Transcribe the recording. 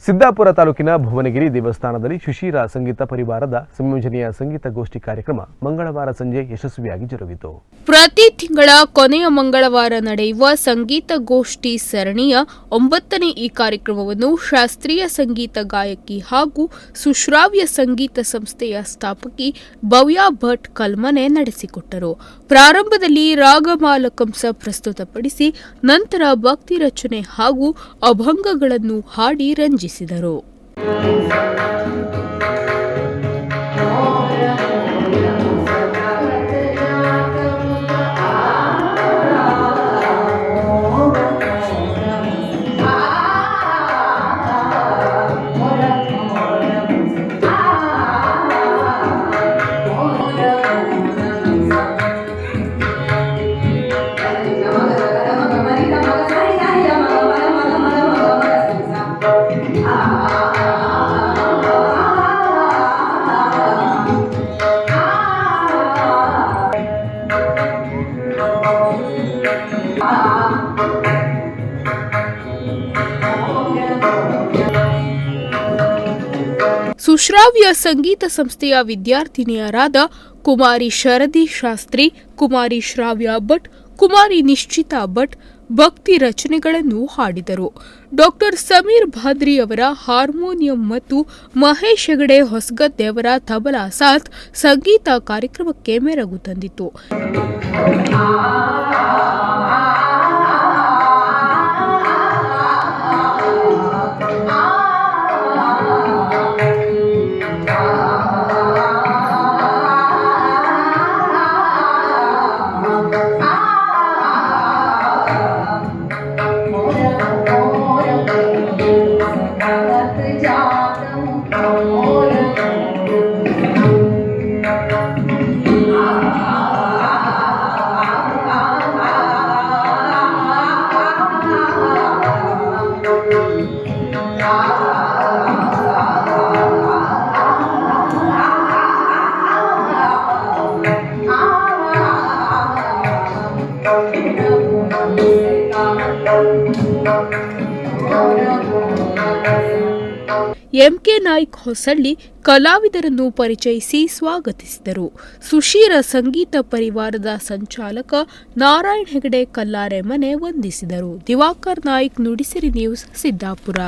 ಸಿದ್ದಾಪುರ ತಾಲೂಕಿನ ಭುವನಗಿರಿ ದೇವಸ್ಥಾನದಲ್ಲಿ ಶಿಶಿರ ಸಂಗೀತ ಪರಿವಾರದ ಸಂಯೋಜನೆಯ ಸಂಗೀತ ಗೋಷ್ಠಿ ಕಾರ್ಯಕ್ರಮ ಮಂಗಳವಾರ ಸಂಜೆ ಯಶಸ್ವಿಯಾಗಿ ಜರುಗಿತು. ಪ್ರತಿ ತಿಂಗಳ ಕೊನೆಯ ಮಂಗಳವಾರ ನಡೆಯುವ ಸಂಗೀತ ಗೋಷ್ಠಿ ಸರಣಿಯ 9ನೇ ಈ ಕಾರ್ಯಕ್ರಮವನ್ನು ಶಾಸ್ತ್ರೀಯ ಸಂಗೀತ ಗಾಯಕಿ ಹಾಗೂ ಸುಶ್ರಾವ್ಯ ಸಂಗೀತ ಸಂಸ್ಥೆಯ ಸ್ಥಾಪಕಿ ಭವ್ಯ ಭಟ್ ಕಲ್ಮನೆ ನಡೆಸಿಕೊಟ್ಟರು. ಪ್ರಾರಂಭದಲ್ಲಿ ರಾಗಮಾಲಕಂಸ ಪ್ರಸ್ತುತಪಡಿಸಿ ನಂತರ ಭಕ್ತಿ ರಚನೆ ಹಾಗೂ ಅಭಂಗಗಳನ್ನು ಹಾಡಿ ರಂಜಿಸಿದರು. ಸುಶ್ರಾವ್ಯ ಸಂಗೀತ ಸಂಸ್ಥೆಯ ವಿದ್ಯಾರ್ಥಿನಿಯರಾದ ಕುಮಾರಿ ಶರದಿ ಶಾಸ್ತ್ರಿ, ಕುಮಾರಿ ಶ್ರಾವ್ಯ ಭಟ್, ಕುಮಾರಿ ನಿಶ್ಚಿತಾ ಭಟ್ ಭಕ್ತಿ ರಚನೆಗಳನ್ನು ಹಾಡಿದರು. ಡಾಕ್ಟರ್ ಸಮೀರ್ ಭಾದ್ರಿ ಅವರ ಹಾರ್ಮೋನಿಯಂ ಮತ್ತು ಮಹೇಶ್ ಹೆಗಡೆ ಹೊಸಗದ್ದೆ ಅವರ ತಬಲಾ ಸಾಥ್ ಸಂಗೀತ ಕಾರ್ಯಕ್ರಮಕ್ಕೆ ಮೆರುಗು ತಂದಿತು. ಎಂಕೆ ನಾಯ್ಕ್ ಹೊಸಳ್ಳಿ ಕಲಾವಿದರನ್ನು ಪರಿಚಯಿಸಿ ಸ್ವಾಗತಿಸಿದರು. ಸುಶೀರ ಸಂಗೀತ ಪರಿವಾರದ ಸಂಚಾಲಕ ನಾರಾಯಣ್ ಹೆಗಡೆ ಕಲ್ಲಾರೆ ಮನೆ ವಂದಿಸಿದರು. ದಿವಾಕರ್ ನಾಯ್ಕ್, ನುಡಿಸಿರಿ ನ್ಯೂಸ್, ಸಿದ್ದಾಪುರ.